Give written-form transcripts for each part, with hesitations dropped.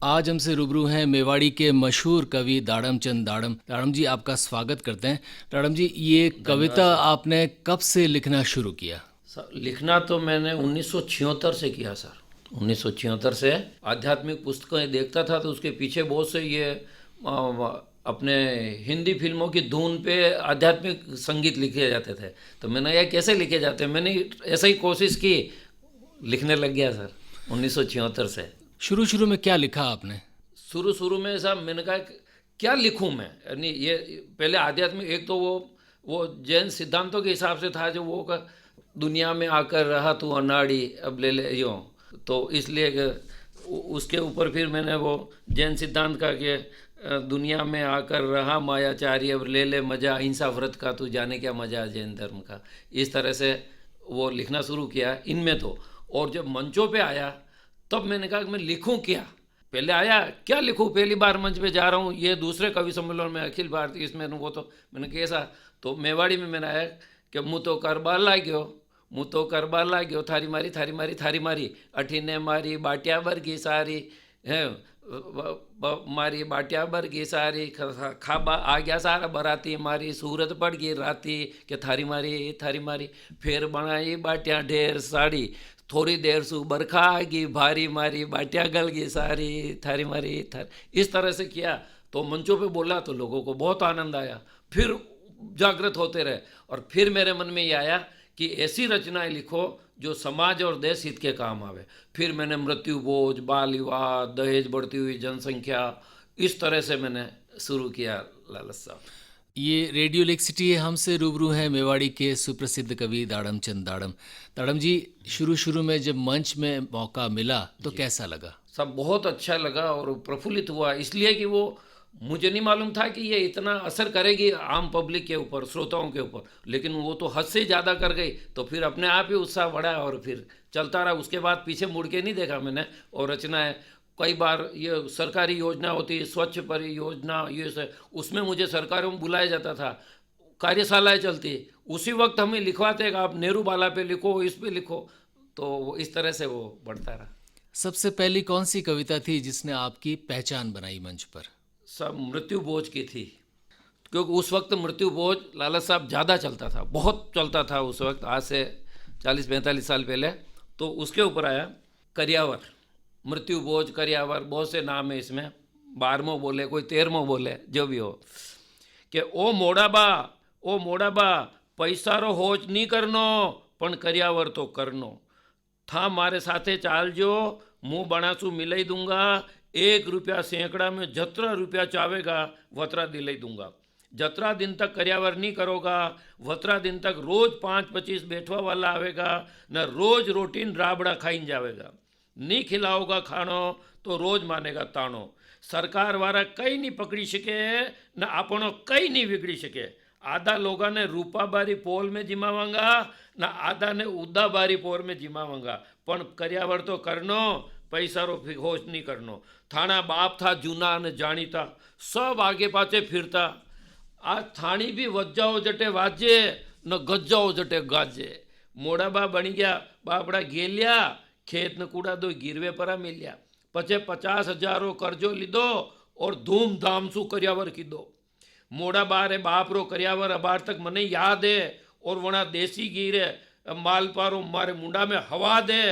आज हमसे रूबरू हैं मेवाड़ी के मशहूर कवि दाड़म चंद दाड़म। दाड़म जी, आपका स्वागत करते हैं। दाड़म जी, ये धन्यवाद कविता सर। आपने कब से लिखना शुरू किया? सर लिखना तो मैंने 1976 से किया सर। 1976 से आध्यात्मिक पुस्तकें देखता था तो उसके पीछे बहुत से ये अपने हिंदी फिल्मों की धुन पे आध्यात्मिक संगीत लिखे जाते थे। तो मैंने यह कैसे लिखे जाते हैं, मैंने ऐसे ही कोशिश की, लिखने लग गया सर 1976 से। शुरू शुरू में क्या लिखा आपने? शुरू शुरू में साहब मैंने कहा कि क्या लिखूं मैं, यानी ये पहले आध्यात्मिक, एक तो वो जैन सिद्धांतों के हिसाब से था, जो वो का दुनिया में आकर रहा तू अनाड़ी अब ले ले यूँ, तो इसलिए उसके ऊपर फिर मैंने वो जैन सिद्धांत का कि दुनिया में आकर रहा मायाचारी अब ले ले मजा अहिंसा व्रत का तू जाने क्या मजा जैन धर्म का, इस तरह से वो लिखना शुरू किया इनमें तो। और जब मंचों पे आया तब मैंने कहा कि मैं लिखूं क्या। पहले आया क्या लिखूं, पहली बार मंच पे जा रहा हूँ, ये दूसरे कवि सम्मेलन में अखिल भारतीय इसमें वो, तो मैंने कैसा, तो मेवाड़ी में मैंने आया कि मुँह तो करबार लाग्यो, मुँह तो करबार लाग्यो, थारी मारी थारी मारी थारी मारी, अठीने मारी बाटिया बरगी सारी है, मारी बाटिया बरगी सारी, खाबा आ गया सारा बराती, मारी सूरत पड़ गई राती के थारी मारी, फिर बनाई बाटिया ढेर साड़ी, थोड़ी देर सु बरखा आगी भारी मारी, बाटिया गल गई सारी थारी, इस तरह से किया। तो मंचों पे बोला तो लोगों को बहुत आनंद आया, फिर जागृत होते रहे, और फिर मेरे मन में ये आया कि ऐसी रचनाएं लिखो जो समाज और देश हित के काम आवे। फिर मैंने मृत्यु बोझ, बाल विवाह, दहेज, बढ़ती हुई जनसंख्या, इस तरह से मैंने शुरू किया लालच साहब। ये रेडियो लेक सिटी है, हमसे रूबरू हैं मेवाड़ी के सुप्रसिद्ध कवि दाड़म चंद दाड़म। दाड़म जी, शुरू शुरू में जब मंच में मौका मिला तो कैसा लगा? सब बहुत अच्छा लगा और प्रफुल्लित हुआ, इसलिए कि वो मुझे नहीं मालूम था कि ये इतना असर करेगी आम पब्लिक के ऊपर, श्रोताओं के ऊपर, लेकिन वो तो हद से ज़्यादा कर गई। तो फिर अपने आप ही उत्साह बढ़ा और फिर चलता रहा, उसके बाद पीछे मुड़ के नहीं देखा मैंने। और रचनाएं कई बार ये सरकारी योजना होती है, स्वच्छ परियोजना, ये से उसमें मुझे सरकारों में बुलाया जाता था, कार्यशालाएं चलती, उसी वक्त हमें लिखवाते कि आप नेहरू बाला पे लिखो, इस पे लिखो, तो इस तरह से वो बढ़ता रहा। सबसे पहली कौन सी कविता थी जिसने आपकी पहचान बनाई मंच पर? सब मृत्यु बोझ की थी, क्योंकि उस वक्त मृत्यु बोझ लाला साहब ज़्यादा चलता था, बहुत चलता था उस वक्त, आज से 40-45 साल पहले। तो उसके ऊपर आया करियावर, मृत्यु बोझ करियावर, बहुत से नाम है इसमें, 12वां बोले कोई 13वां बोले, जो भी हो, कि ओ मोड़ाबा पैसारो होच नहीं करनो पण करियावर तो करनो, था मारे साथे चालजो, मुँह बनासू मिलाई दूंगा, 1 रुपया सैकड़ा में जतरा रुपया चावेगा वतरा दिलाई दूंगा, जतरा दिन तक करियावर नहीं करोगा, वतरा दिन तक रोज 5-25 बैठवा वाला आवेगा, न रोज रोटीन राबड़ा खाइन जावेगा, नहीं खिलाओगा खानो तो रोज मानेगा ताणो, सरकार वाला कई नहीं पकड़ी सके, न आपणो कई नहीं बिगड़ी सके, आधा लोगा ने रूपाबारी पोल में जिमावांगा, न आधा ने उदाबारी पोर में जिमावांगा, पण करियावर तो करनो, पैसारो होश नहीं करनो, थाना बाप था जूना ने जानीता, सब आगे पाछे फिरता, आ थानी भी वज्जाओ जटे वाजे न गज्जाओ जटे गाजे, मोड़ाबा बनी गया बापड़ा गेलिया, खेत न कूड़ा दो गिरवे परा मिलिया, पछे 50,000 कर्जो लीधो और धूमधाम सु करियावर कीधो, मोड़ा बारे बाप रो करियावर अबार तक मने याद है, और वणा देसी गिरे मालपारो मारे मुंडा में हवा दे,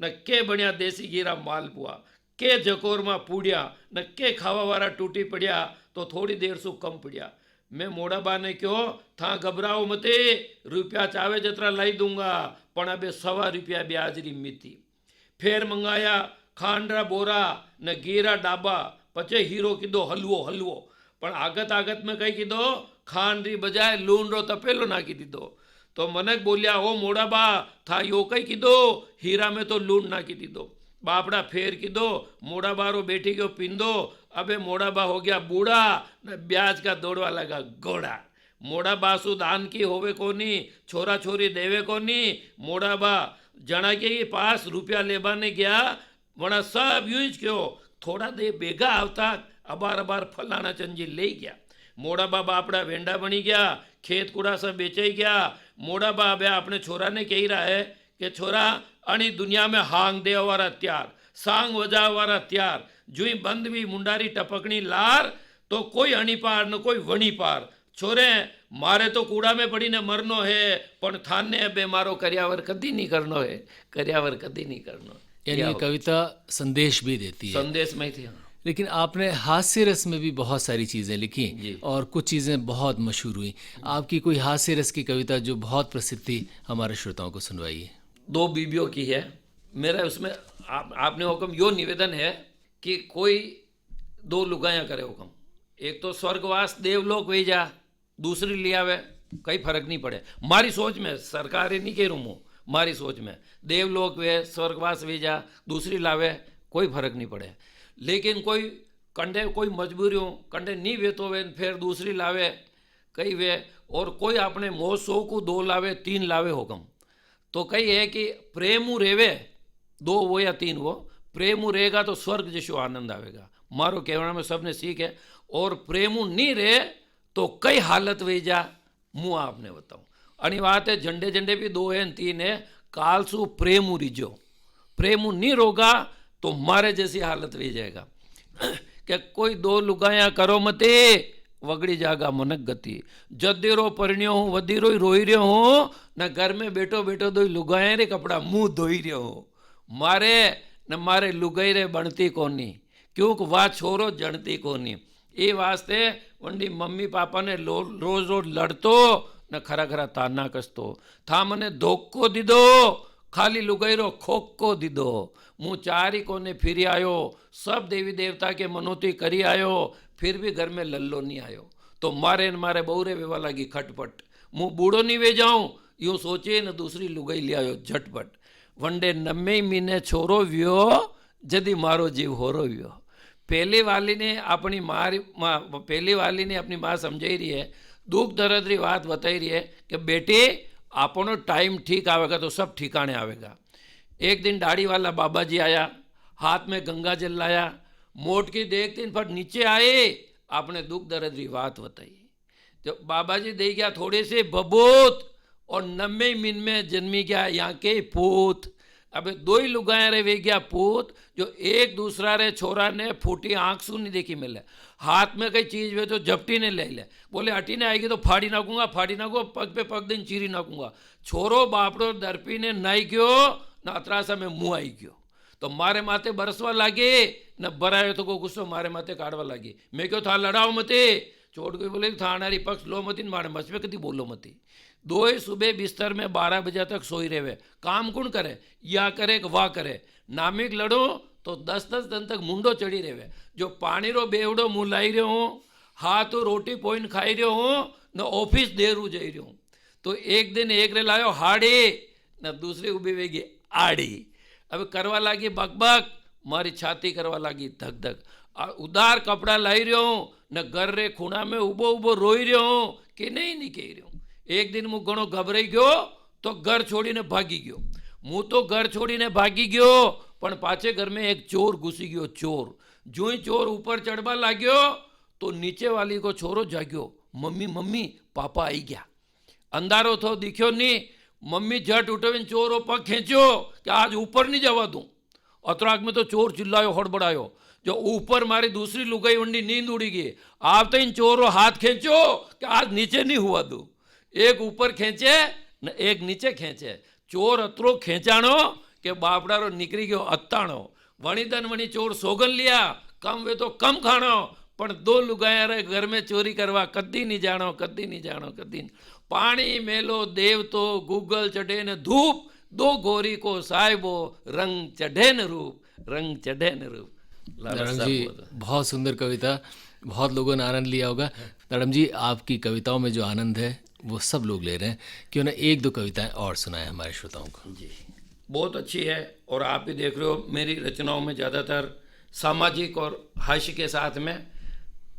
न के बनिया देसी गिरा मालपुआ, के जकोर में पूड़िया, न के खावा वाला टूटी पड़िया तो थोड़ी देर सु कम पड़िया, मैं मोड़ाबा ने क्यों था घबराओ मते, रुपया चावे जतरा लाई दूंगा, पण अबे 1.25 रुपया ब्याजरी मिती, फेर मंगाया खांडरा बोरा न गीरा डाबा, पचे हीरो कीधो हलवो हलवो, पण आगत आगत में कही कीधो खांड री बजाय लूण रो तपेलो नाखी दीधो, तो मनक बोलिया ओ मोड़ाबा था यो कई कीधो, हीरा में तो लूण नाखी दीधो, बापड़ा फेर कीधो, मोड़ाबा रो बेटी को पिंदो, अबे मोड़ाबा हो गया बूढ़ा न ब्याज का दौड़वा लगा घोड़ा, मोड़ाबा सु दान की होवे कोनी, छोरा छोरी देवे कोनी, मोड़ाबा जना के पास रुपया लेबाने गया, वणा सब यूं ज क्यों थोड़ा दे बेगा आवता अबार अबार फलाना चंजी ले गया, मोड़ा बाबा अपना वेंडा बनी गया, खेत कूड़ा सब बेचाई गया, मोड़ा बाबा अपने छोरा ने कही रहा है कि छोरा अणी दुनिया में हांग दे वारा त्यार, सांग वजा वारा त्यार, जुई बंद भी मुंडारी टपकनी लार तो कोई अणी पार न कोई वणी पार छोरे मारे तो कूड़ा में पड़ीने मरनो है पण थाने अबे मारो कर्यावर कदी नहीं करनो है कर्यावर कदी नहीं करनो यानी ये कविता संदेश भी देती है। संदेश में थी। हाँ लेकिन आपने हास्य रस में भी बहुत सारी चीज़ें लिखी जी। और कुछ चीज़ें बहुत मशहूर हुई। आपकी कोई हास्य रस की कविता जो बहुत प्रसिद्ध थी हमारे श्रोताओं को सुनवाइए। दो बीबियों की है मेरा उसमें आपने हुक्म यो निवेदन है कि कोई दो लुगायां करे हुक्म, एक तो स्वर्गवास देवलोक वे जा, दूसरी ले आवे कई फर्क नहीं पड़े मारी सोच में, सरकार नहीं कह रूँ मारी सोच में देवलोक वे स्वर्गवास वे जा दूसरी लावे कोई फर्क नहीं पड़े। लेकिन कोई कंडे कोई मजबूरियों कंडे नहीं वे तो वे फिर दूसरी लावे कई वे, और कोई अपने मोह सो को दो लावे तीन लावे हुक्म। तो कई है कि प्रेमू रेवे दो वो या तीन वो, प्रेमू रहेगा तो स्वर्ग जैसो आनंद आवेगा मारो कहना में सबने सीख है। और प्रेमू नहीं रहे तो कई हालत वे जा मुँह आपने बताऊँ अनी बात है। झंडे झंडे भी दो है तीन है कालसू प्रेमू रिजो, प्रेमू नहीं रोगा तो मारे जैसी हालत वे जाएगा। क्या कोई दो लुगाया करो मते वगड़ी जागा मनक गति, जदेरो परिण्यो हूँ वदीरो ही रोई रहो हूँ न घर में बैठो बैठो दो लुगाया रे कपड़ा मुंह धोई रहो हूँ मारे न मारे लुगाई रे बनती कोनी क्योंकि वाह छोरो जणती कोनी। ये वास्ते वंडी मम्मी पापा ने रोज रोज लड़तो न खरा खरा ताना कसतो था मने धोको दीदो खाली लुगाईरो खोको दीदो मुँह चारी कोने फिरी आयो सब देवी देवता के मनोती करी आयो फिर भी घर में लल्लो नहीं आयो। तो मारे न मारे बहुरे वेवा लगी खटपट मुँह बूढ़ो नहीं वे जाऊँ यूँ सोचे न दूसरी लुगाई ले आयो झटपट। वंडे नम्मे मीने छोरो व्यो जदी मारो जीव होरो व्यो। पहली वाली ने अपनी माँ समझाई रही है दुख दर्द री बात बताई रही है कि बेटे आपनो टाइम ठीक आवेगा तो सब ठिकाने आवेगा। एक दिन दाढ़ी वाला बाबा जी आया, हाथ में गंगा जल लाया, मोट की देखते फट नीचे आए, आपने दुख दर्द री बात बताई। तो बाबा जी दे गया थोड़े से बबूत और 90 मिन में जन्मी गया यहाँ के पूत। अब दो ही लुगाया रे वे गया पूत जो एक दूसरा रे छोरा ने फूटी आंख सू नहीं देखी मिले, हाथ में कई चीज वे तो झपटी ने ले ले, बोले हटी ने आएगी तो फाड़ी नाकूंगा पग पे पग दिन चीरी नाकूंगा। छोरो बापड़ो दर्पी ने नाई गयो न अतरासा में मुँह आई गयो तो मारे माथे बरसवा लागे न बरायो तो को गुस्सो मारे माथे काढ़वा लागी। मैं क्यों था लड़ाओ मते छोड़ के बोले था हमारी पक्ष लो मती मारे मच में कभी बोलो मती। दो ही सुबह बिस्तर में 12 बजे तक सोई रहे काम कौन करे या करे कि वाह करे नामिक लड़ो तो 10-10 दिन तक मुंडो चढ़ी रहे जो पानी रो बेवड़ो मुँह लाई रहे हो हाथ रोटी पोइन खाई रहे हो न ऑफिस देरू जाई रहे हो। तो एक दिन एक रे लायो हाड़ी न दूसरी उभी वेगी आड़ी। अब करवा लागी बकबक मारी छाती करवा लागी धक धक। उदार कपड़ा लाई रहे हो न घर रे खूणा में उबो उबो रोई रहे हो कि नहीं कही रहे हो। एक दिन मुँह घणो घबराई गयो तो घर छोड़ीने भागी गयो। मुँह तो घर छोड़ीने भागी गयो पण पाछे घर में एक चोर घुसी गयो। चोर जो ही चोर ऊपर चढ़वा लाग्यो तो नीचे वाली को छोरो जाग्यो, मम्मी मम्मी पापा आई गया। अंधारो थो दिख्यो नहीं, मम्मी झट उठो चोरो पग खींचो कि आज ऊपर नहीं जावा दूं। अतराक में तो चोर चिल्लायो हड़बड़ायो जो ऊपर मारी दूसरी लुगाई वंडी नींद उड़ी गई। आप तो इन चोरों हाथ खींचो कि आज नीचे नहीं हुआ दूं। एक ऊपर खींचे न एक नीचे खींचे। चोर अतरो खींचाणो के बापड़ारो निकली गयो अत्ताणो। वणी दन वणी चोर सोगन लिया कम वे तो कम खाणो पण दो लुगाया रे घर में चोरी करवा कदी नहीं जानो कदी नहीं जानो कदी नहीं। पानी मेलो देव तो गूगल चढ़े न धूप दो गोरी को साहिबो रंग चढ़े न रूप रंग चढ़े न रूप। दाड़म जी बहुत सुंदर कविता, बहुत लोगों ने आनंद लिया होगा। दाड़म जी आपकी कविताओं में जो आनंद है वो सब लोग ले रहे हैं, क्यों ना एक दो कविताएं और सुनाएं हमारे श्रोताओं को। जी बहुत अच्छी है और आप भी देख रहे हो मेरी रचनाओं में ज़्यादातर सामाजिक और हास्य के साथ में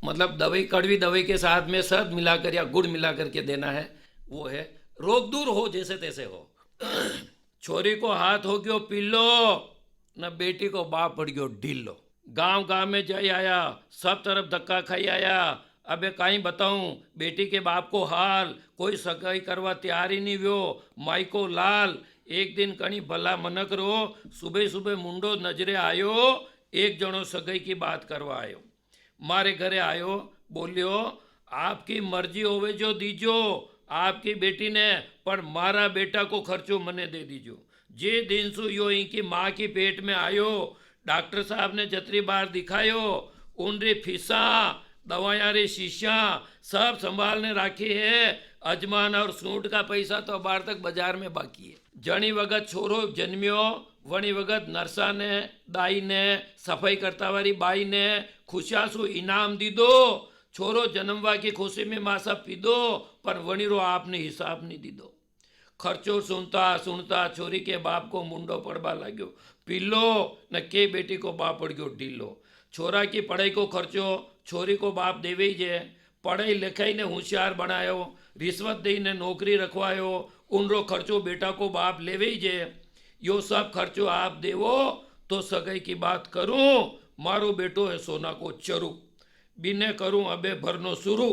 मतलब दवाई कड़वी दवाई के साथ में शहद मिलाकर या गुड़ मिलाकर के देना है। वो है रोग दूर हो जैसे तैसे हो। छोरी को हाथ हो गयो पिल्लो न बेटी को बाप पड़ गयो ढीलो। गांव गांव में जय आया सब तरफ धक्का खाई आया। अबे कहीं बताऊं बेटी के बाप को हाल, कोई सगाई करवा तैयार ही नहीं व्यो। माई को लाल एक दिन कहीं भला मनक रो सुबह सुबह मुंडो नजरे आयो एक जणो सगाई की बात करवा आयो, मारे घरे आयो, बोलियो आपकी मर्जी होवे जो दीजो आपकी बेटी ने, पर मारा बेटा को खर्चो मने दे दीजो। जे दिन सु यो इनकी माँ की पेट में आयो, डॉक्टर साहब ने जतरी बार दिखायो, उनरी फीसा दवाइयाँ रे शीशा सब संभालने राखी है। अजमान और सूंठ का पैसा तो बार तक बाजार में बाकी है। जनी वगत छोरो जन्मियो, वणी वगत नरसा ने, दाई ने, सफाई करता वाली बाई ने खुशियासु इनाम दीदो। छोरो जन्मवा की खुशी में मासा पीदो, पर वणीरो आपने हिसाब नहीं दीदो। खर्चो सुनता सुनता छोरी के बाप को मुंडो पड़वा लाग्यो, पीलो न के बेटी को बाप पड़ गयो ढीलो। छोरा की पढ़ाई को खर्चो छोरी को बाप देवे ही जे, पढ़ाई लिखाई ने होशियार बनायो, रिश्वत दई ने नौकरी रखवायो, उनरो खर्चो बेटा को बाप लेवे ही जे। यो सब खर्चो आप देवो तो सगाई की बात करूं, मारो बेटो है सोना को चरू, बिने करूं अबे भरनो शुरू।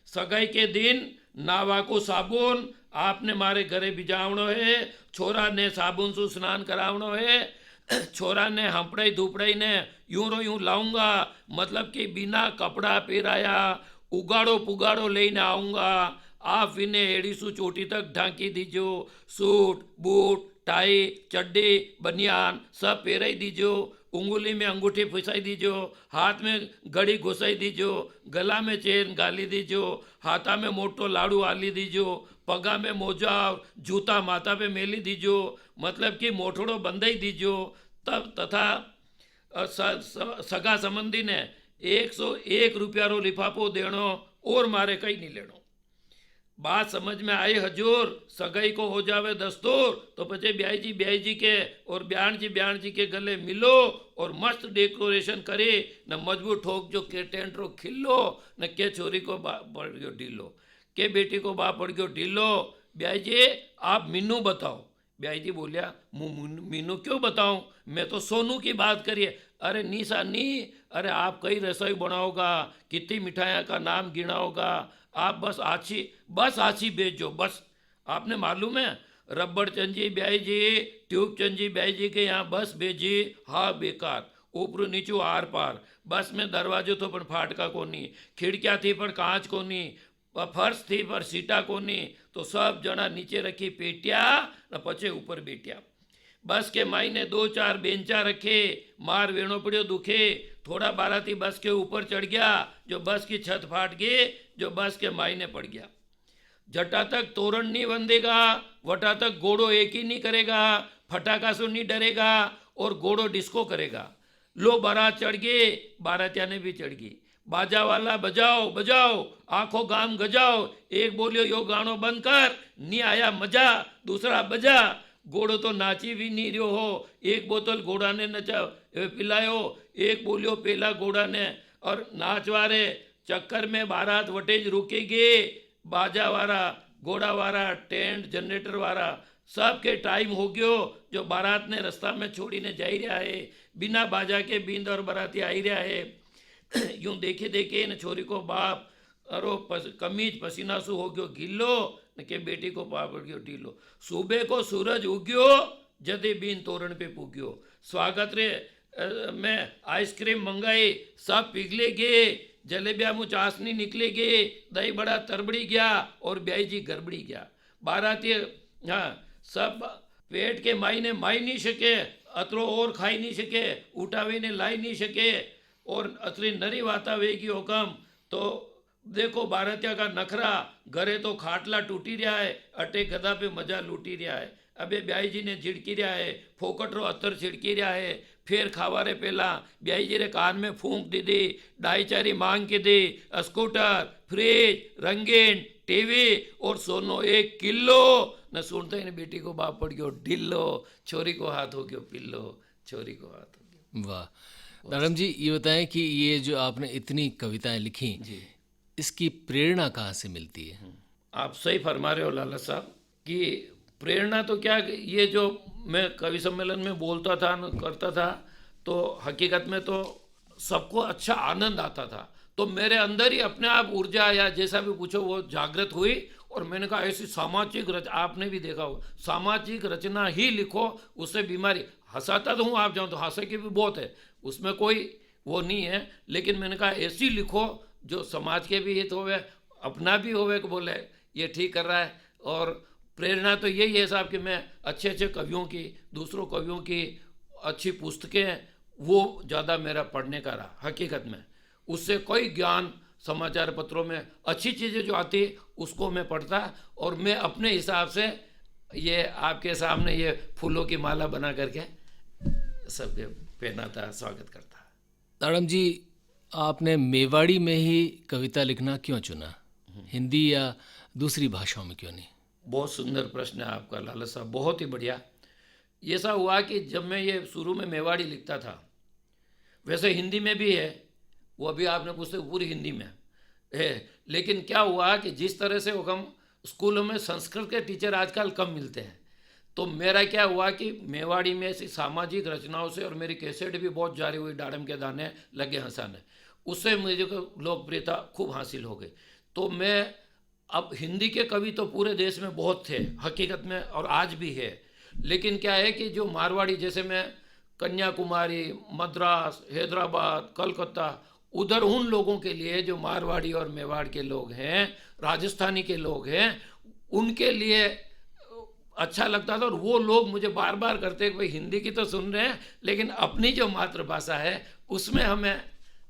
सगाई के दिन नावा को साबुन आपने मारे घरे भिजावणो है, छोरा ने साबुन से स्नान करावणो है, छोरा ने हंपड़ाई धूपड़ाई ने यूं रो यूं लाऊंगा, मतलब कि बिना कपड़ा पहराया उगाड़ो पुगाड़ो लेने आऊंगा। आप इन्हें एड़ीसू चोटी तक ढांकी दीजो, सूट बूट टाई चड्डी बनियान सब पहराई दीजो, उंगली में अंगूठी फंसाई दीजो, हाथ में घड़ी घुसाई दीजो, गला में चेन गाली दीजो, हाथा में मोटो लाड़ू आली दीजो, पगा में मोजा जूता माथा पे मेली दीजो, मतलब कि मोटड़ो बंधाई दीजो। तब तथा सगा संबंधी ने 101 रुपया रो लिफाफो देनो और मारे कहीं नहीं लेनो। बात समझ में आई हजूर, सगाई को हो जावे दस्तूर तो पचे ब्याई जी के और ब्याण जी के गले मिलो और मस्त डेकोरेशन करे, न मजबूत ठोक जो के टेंट रो खिल्लो, न के छोरी को पड़ गयो ढीलो, के बेटी को बाप पड़ गयो ढीलो। ब्याई जी आप मीनू बताओ। ब्याई जी बोलिया मीनू क्यों बताऊं, मैं तो सोनू की बात करिए। अरे नी सा नी, अरे आप कई रसोई बनाओगा, कितनी मिठाइयाँ का नाम गिनाओगा, आप बस आछी बेचो बस। आपने मालूम है रबड़ चंद ब्याई जी ट्यूब चंद ब्याई जी के यहाँ बस भेजी, हाँ बेकार, ऊपर नीचू आर पार, बस में दरवाजो तो पर फाटका कोनी, खिड़किया थी पर कांच कोनी, फर्श थी पर सीटा कोनी, तो सब जना नीचे रखी पेटिया न पचे ऊपर बेटिया। बस के माई ने 2-4 बेंचा रखे, मार वेणो पड़ियो दुखे, थोड़ा बाराती बस के ऊपर चढ़ गया, जो बस की छत फाट गई, जो बस के माई ने पड़ गया। जटा तक तोरण नहीं बंधेगा, वटा तक घोड़ो एक ही नहीं करेगा, फटाका से नहीं डरेगा और घोड़ो डिस्को करेगा। लो बारात चढ़ गए, बारातिया ने भी चढ़ गई, बाजा वाला बजाओ बजाओ, आंखों गाम गजाओ, एक बोलियो यो गानो बंद कर, नहीं आया मजा, दूसरा बजा। घोड़ो तो नाची भी नहीं रहो हो, एक बोतल घोड़ा ने नचा पिलायो, एक बोलियो पेला घोड़ा ने, और नाचवारे चक्कर में बारात वटेज रुकेगी। बाजा वाला घोड़ा वाला टेंट जनरेटर वाला सबके टाइम हो गयो, जो बारात ने रास्ता में छोड़ी ने जाई रहा है, बिना बाजा के बींद और बाराती आई रहा है। यूं देखे देखे न छोरी को बाप अरो कमीज पसीना सु हो गयो गिल्लो, न के बेटी को पापड़ गयो ढीलो। सुबह को सूरज उग्यो, जदे बीन तोरण पे पुग्यो, स्वागत रे में आइसक्रीम मंगाई, सब पिघले गए, जलेबिया मुँह चाशनी निकले गए, दही बड़ा तरबड़ी गया और ब्याई जी गड़बड़ी गया। बाराती हाँ सब पेट के माई ने माई नहीं सके, अतरो और खाई नहीं सके, उठावी ने लाई नहीं सके, और अतरी नरी वाता वेगी हुकम। तो देखो बारातिया का नखरा, घरे तो खाटला टूटी रहा है, अटे गदा पे मजा लूटी रहा है। अबे ब्याई जी ने झिड़की रहा है, फोकट रो अतर छिड़की रहा है, फिर खावारे पहला ब्याई जी रे कान में फूंक दी दी, डाई चारी मांग के दी, स्कूटर फ्रिज रंगीन टीवी और सोनो 1 किलो। न सुनते ही बेटी को बाप पड़ गयो ढिल्लो, छोरी को हाथ हो गयो पिल्लो, छोरी को हाथ हो गयो। वाह दाड़म जी, ये बताएं कि ये जो आपने इतनी कविताएं लिखी जी, इसकी प्रेरणा कहाँ से मिलती है? आप सही फरमा रहे हो लाला साहब कि प्रेरणा तो क्या, ये जो मैं कवि सम्मेलन में बोलता था करता था, तो हकीकत में तो सबको अच्छा आनंद आता था, तो मेरे अंदर ही अपने आप ऊर्जा या जैसा भी पूछो वो जागृत हुई। और मैंने कहा ऐसी सामाजिक आपने भी देखा हो, सामाजिक रचना ही लिखो, उससे बीमारी। हंसाता तो हूँ, आप जाओ तो हंसे की भी बहुत है, उसमें कोई वो नहीं है, लेकिन मैंने कहा ऐसी लिखो जो समाज के भी हित होवे, अपना भी होवे कि बोले ये ठीक कर रहा है। और प्रेरणा तो यही है साहब कि मैं अच्छे अच्छे कवियों की, दूसरों कवियों की अच्छी पुस्तकें, वो ज़्यादा मेरा पढ़ने का रहा हकीकत में। उससे कोई ज्ञान, समाचार पत्रों में अच्छी चीज़ें जो आती उसको मैं पढ़ता, और मैं अपने हिसाब से ये आपके सामने ये फूलों की माला बना करके सबके पहनाता, स्वागत करता। ताड़म जी, आपने मेवाड़ी में ही कविता लिखना क्यों चुना, हिंदी या दूसरी भाषाओं में क्यों नहीं? बहुत सुंदर प्रश्न है आपका लाला साहब, बहुत ही बढ़िया। ये ऐसा हुआ कि जब मैं ये शुरू में मेवाड़ी लिखता था, वैसे हिंदी में भी है, वो अभी आपने पूछते पूरी हिंदी में है, लेकिन क्या हुआ कि जिस तरह से हम स्कूलों में संस्कृत के टीचर आजकल कम मिलते हैं, तो मेरा क्या हुआ कि मेवाड़ी में ऐसी सामाजिक रचनाओं से, और मेरी कैसेट भी बहुत जारी हुई, डाड़म के दाने लगे हंसाने, उससे मुझे लोकप्रियता खूब हासिल हो गई। तो मैं, अब हिंदी के कवि तो पूरे देश में बहुत थे हकीकत में, और आज भी है, लेकिन क्या है कि जो मारवाड़ी, जैसे मैं कन्याकुमारी, मद्रास, हैदराबाद, कलकत्ता, उधर उन लोगों के लिए जो मारवाड़ी और मेवाड़ के लोग हैं, राजस्थानी के लोग हैं, उनके लिए अच्छा लगता था। और वो लोग मुझे बार बार करते कि भाई हिंदी की तो सुन रहे हैं, लेकिन अपनी जो मातृभाषा है उसमें हमें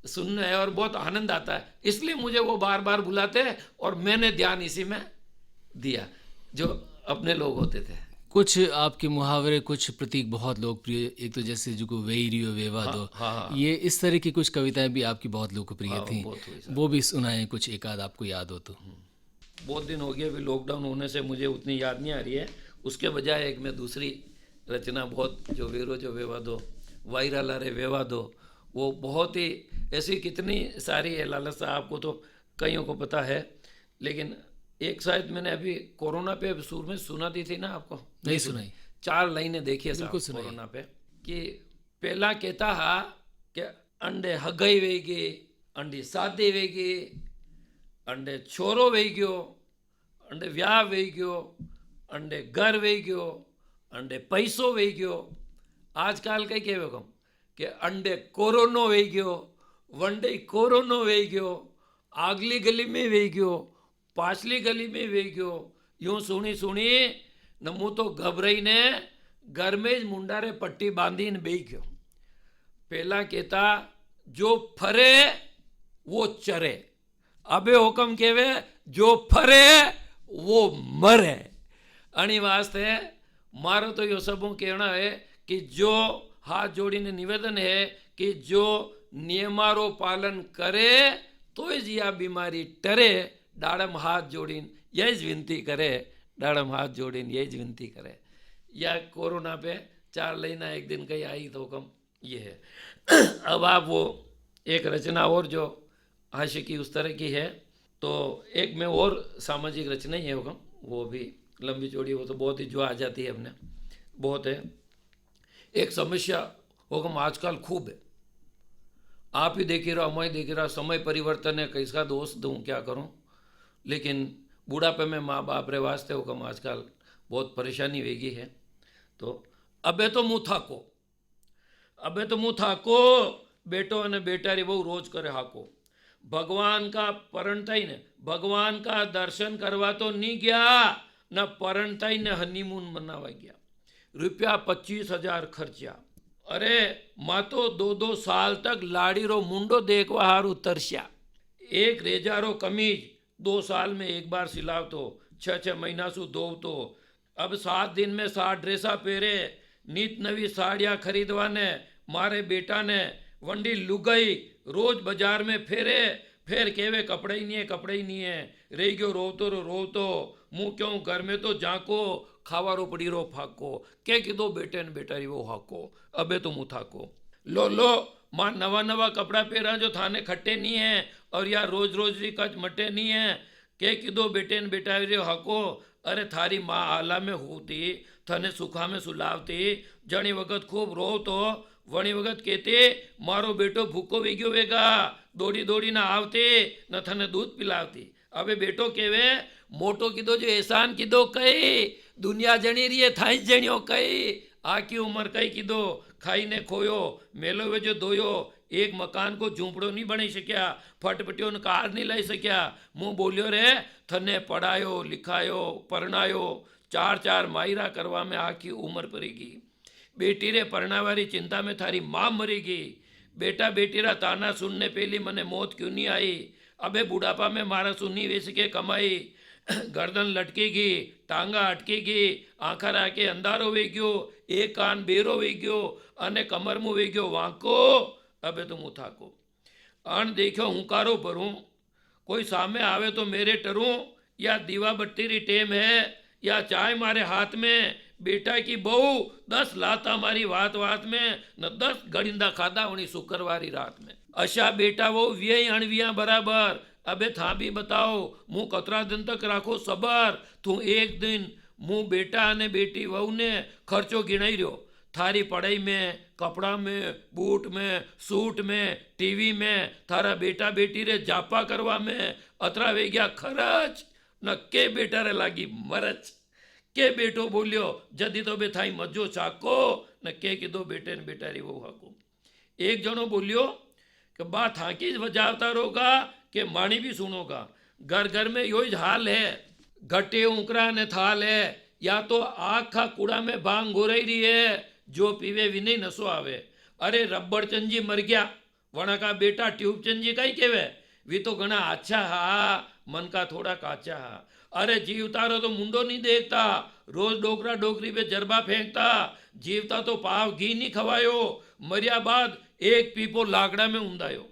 सुनना है, और बहुत आनंद आता है, इसलिए मुझे वो बार बार बुलाते हैं, और मैंने ध्यान इसी में दिया जो अपने लोग होते थे। कुछ आपके मुहावरे, कुछ प्रतीक बहुत लोकप्रिय, एक तो जैसे जो को वेरियो वेवा दो, हाँ। ये इस तरह की कुछ कविताएं भी आपकी बहुत लोकप्रिय थी, बहुत हुई वो भी सुनाएं कुछ, एक आध आपको याद हो तो। बहुत दिन हो गए, अभी लॉकडाउन होने से मुझे उतनी याद नहीं आ रही है। उसके बजाय एक मैं दूसरी रचना बहुत, जो वेरो जो वेवा दो, वायरा लारे वेवा दो, वो बहुत ही ऐसी कितनी सारी है लाला साहब, आपको तो कईयों को पता है, लेकिन एक शायद मैंने अभी कोरोना पे शुरू में सुना दी थी ना आपको, नहीं सुनाई? 4 लाइनें देखी है बिल्कुल साहब सुनाइए। कोरोना पे, कि पहला कहता हा कि अंडे हगई वेगी, अंडी शादी वेगी, अंडे छोरो वेई गयो, अंडे व्याह वेई गयो, अंडे घर वेई गयो, अंडे पैसो वेई गयो। आजकल कई कहे कम कि अंडे कोरोनो वेई गयो, वंडे कोरोनो वेई गयो, आगली गली में वेई गयो, पाछली गली में वेई गयो। यूं सुनी सुनी न मुँह तो घबराई ने घर में ज मुंडारे पट्टी बांधी ने बेई गयो। पहला कहता जो फरे वो चरे, अबे हुक्म केवे जो फरे वो मरे। अणी वास्ते मारो तो यो सबों कहना है कि जो हाथ जोड़ीने निवेदन है कि जो नियमारो पालन करे तो ज या बीमारी टरे। डाड़म हाथ जोड़ीन यही ज विनती करे, डाड़म हाथ जोड़ीन यही ज विनती करे। या कोरोना पे 4 लाइना एक दिन कहीं आई तो हुक्म ये है। अब आप वो एक रचना और जो आशिकी उस तरह की है, तो एक में और सामाजिक रचना ही है हुक्म, वो भी लंबी चौड़ी, वो तो बहुत ही जो आ जाती है अपने, बहुत है। एक समस्या हुक्म आजकल खूब है, आप ही देख ही रहो, मैं देख रहा, समय परिवर्तन है, किसका दोष दूँ क्या करूँ, लेकिन बूढ़ापे में माँ बाप रे वास्ते हुक्म आजकल बहुत परेशानी वेगी है। तो अबे तो मुँह थाको, अबे तो मुँह थाको, बेटो अने बेटारी बहु रोज करे हाको। भगवान का परणताई ने, भगवान का दर्शन करवा तो नहीं गया, न परणताई ने हनीमून मनावा गया। रुपया 25,000 खर्चा, अरे माँ तो 2-2 साल तक लाड़ी रो मुंडो देखवा हारू तरस्या। एक रेजारो कमीज 2 साल में एक बार सिलाव तो, 6-6 महीना सु धोव तो। अब 7 दिन में 7 ड्रेसा पहरे, नित नवी साड़ियाँ खरीदवाने मारे बेटा ने। वंडी लुगाई रोज बाजार में फेरे, फेर केवे कपड़े ही नहीं है, कपड़े ही नहीं है। रह गयो रोवतो रो रोवतो, मुँह क्यों घर में तो जाको, खावारो पड़ी रो फाको। के कीधो बेटे ने बेटारी वो हाको, अबे तो मुँह थाको। लो लो माँ नवा नवा कपड़ा पहरा जो थाने खट्टे नहीं है, और यार रोज रोज री कच मटे नहीं है। के कीधो बेटे ने बेटारी हाको, अरे थारी माँ आला में होती, थने सुखा में सुलावती। जणी वक्त खूब रो तो वणी वक्त कहते मारो बेटो भूखो वे गयो वेगा, दौड़ी दौड़ी ना आवते, न थने दूध पिलावती। अबे बेटो केवे मोटो कीधो जो एहसान कीधो कई, दुनिया जणी रही है थाई जणियो कई, आ की उम्र कई कीधो ખાઈને ખોયો, મેલો વેજો ધોયો, એક મકાન કો ઝૂંપડો નહીં બની શક્યા, ફટપટીઓને કાર નહીં લઈ શક્યા. હું બોલ્યો રે થને પઢાયો, લિખાયો, પરણાયો, 4 માયરા કરવામાં આખી ઉંમર પડી ગઈ. બેટી રે પરણાવારી ચિંતા में थारी माँ मरी गई. बेटा बेटी रा ताना सुनने पहली मने मौत क्यों नहीं आई. अबे बुढ़ापा में मारा सुनी वेच के कमाई. गर्दन लटकी गई, टांगा अटकी गई, आँखा राके अंधारो वे गयो, एक कान बेरो वे गयो अने कमर मुँ वे गयो वांको. अबे तो मुँ थाको. अण देख्यो हुंकारो भरूं, कोई सामे आवे तो मेरे टरूं, या दीवा बत्ती री टेम है, या चाय मारे हाथ में. बेटा की बहू 10 लाता मारी वात वात में, न 10 गड़िंदा खादा उनी शुक्रवारी रात में. अशा बेटा वो व्यय अणविया बराबर. अबे था भी बताओ मुँ कतरा दिन तक राखो सबर. तू एक दिन मुँ बेटा ने बेटी वहू ने खर्चो गिणाई रहो. थारी पढ़ाई में, कपड़ा में, बूट में, सूट में, टीवी में, थारा बेटा बेटी रे जापा करवा में अतरा वे गया खर्च. न के बेटा रे लागी मरच. के बेटो बोलियो जदी तो बे थाई मज्जो चाको, न के कीधो बेटे ने बेटा री वो हाको. एक जनो बोलियो कि बा थाकी बजावता रोगा के माणी भी सुनोगा. घर घर में यो ही हाल है. घटे उकरा ने थाल है, या तो आखा कूड़ा में भांग घोराई रही है, जो पीवे विनय नशो आवे. अरे रबड़ चंजी मर गया, वणा का बेटा ट्यूब चंजी कई केवे. वी तो घना अच्छा हा, मन का थोड़ा काचा हा. अरे जीवता रो तो मुंडो नहीं देखता, रोज डोकरा डोकरी पे जरबा फेंकता. जीवता तो पाव घी नहीं खवायो, मरिया बाद एक पीपो लाकड़ा में ऊंधायो.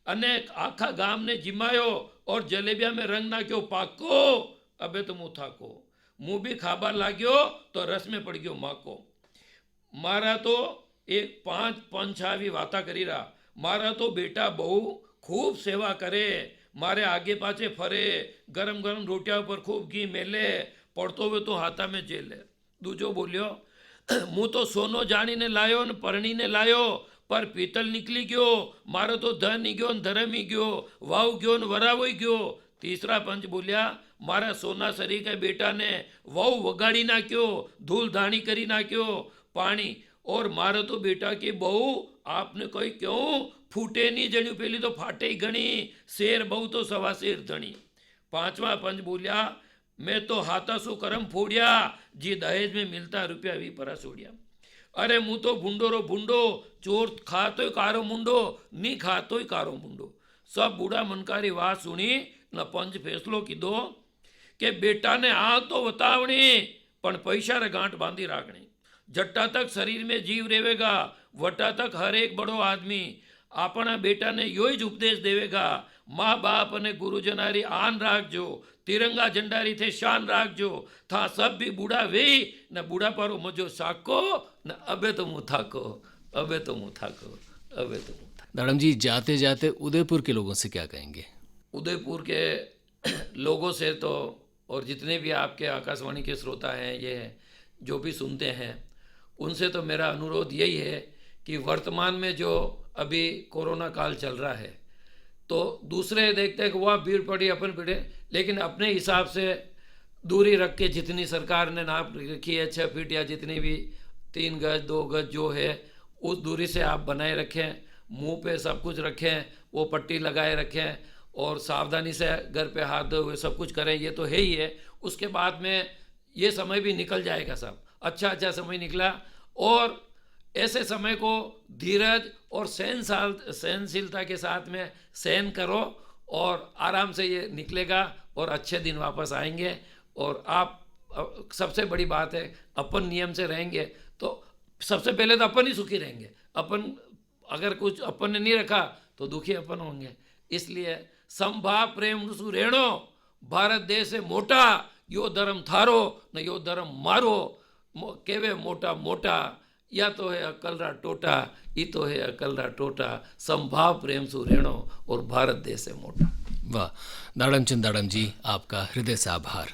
अने आखा गाम ने जिमायो और जलेबिया में रंग नाख्यो पाको. अबे तो मुँह थाको. मुँह भी खाबा लाग्यो तो रस में पड़ गयो माको. मारा तो एक 5 पंछावी वाता करी रहा. मारा तो बेटा बहू खूब सेवा करे, मारे आगे पाछे फरे, गरम गरम रोटिया पर खूब घी मेले, पड़तो हुए तो हाथा में जेले. दूजो बोलियो मुँ तो सोनो जानी ने लायो ने परणी ने लायो, पर पीतल निकली गयो. मारो तो धन ही गयो ने धर्म ही गयो, वाव गयो ने वरावो ही गयो. तीसरा पंच बोलिया मारा सोना सरी के बेटा ने वाव वगाड़ी नाख्यो, धूल धाणी करी नाख्यो पानी. और मारो तो बेटा की बहू आपने कोई क्यों फूटे नहीं जण्यू, पहली तो फाटे ही घणी, शेर बहू तो सवा शेर धणी. पांचवा पंच बोलिया मैं तो हाथा सु करम फोड़िया, जी दहेज में मिलता रुपया भी परा सोड़िया. अरे मुँ तो भूंडो रो भूंडो, चोर खातो कारो मुंडो, नी खातो कारो मुंडो. सब बूढ़ा मनकारी बात सुनी न पंच फैसलो कीधो के बेटा ने आ तो बतावणी, पण पैसा रे गांठ बांधी राखणी. जट्टा तक शरीर में जीव रहेगा, वटा तक हर एक बड़ो आदमी अपना बेटा ने यो ज उपदेश देवेगा. माँ बाप ने गुरुजनारी आन राखजो, तिरंगा झंडारी थे शान राखजो. था सब भी बूढ़ा वे न बूढ़ा पारो मजो साको, न अबे तो मुँह थाको, अबे तो मुँह थाको, अबे तो मुँह थाको. दाड़म जी जाते जाते उदयपुर के लोगों से क्या कहेंगे? उदयपुर के लोगों से तो, और जितने भी आपके आकाशवाणी के श्रोता हैं, ये जो भी सुनते हैं, उनसे तो मेरा अनुरोध यही है कि वर्तमान में जो अभी कोरोना काल चल रहा है, तो दूसरे देखते हैं कि वह भीड़ पड़ी अपन भिड़े, लेकिन अपने हिसाब से दूरी रख के, जितनी सरकार ने नाप रखी है 6 फीट या जितनी भी 3 गज 2 गज जो है, उस दूरी से आप बनाए रखें. मुंह पे सब कुछ रखें, वो पट्टी लगाए रखें, और सावधानी से घर पे हाथ धोए हुए सब कुछ करें. ये तो है ही है. उसके बाद में ये समय भी निकल जाएगा. सब अच्छा समय निकला, और ऐसे समय को धीरज और सहनशीलता के साथ में सहन करो, और आराम से ये निकलेगा और अच्छे दिन वापस आएंगे. और आप सबसे बड़ी बात है, अपन नियम से रहेंगे तो सबसे पहले तो अपन ही सुखी रहेंगे. अपन अगर कुछ अपन ने नहीं रखा तो दुखी अपन होंगे. इसलिए संभाव प्रेम सु रेणो, भारत देश है मोटा, यो धर्म थारो न यो धर्म मारो. केवे मोटा मोटा, या तो है अकलरा टोटा, ई तो है अकलरा टोटा. संभाव प्रेम सु रेणो और भारत देश है मोटा. वाह, दाड़मचंद दाड़म जी, आपका हृदय से आभार.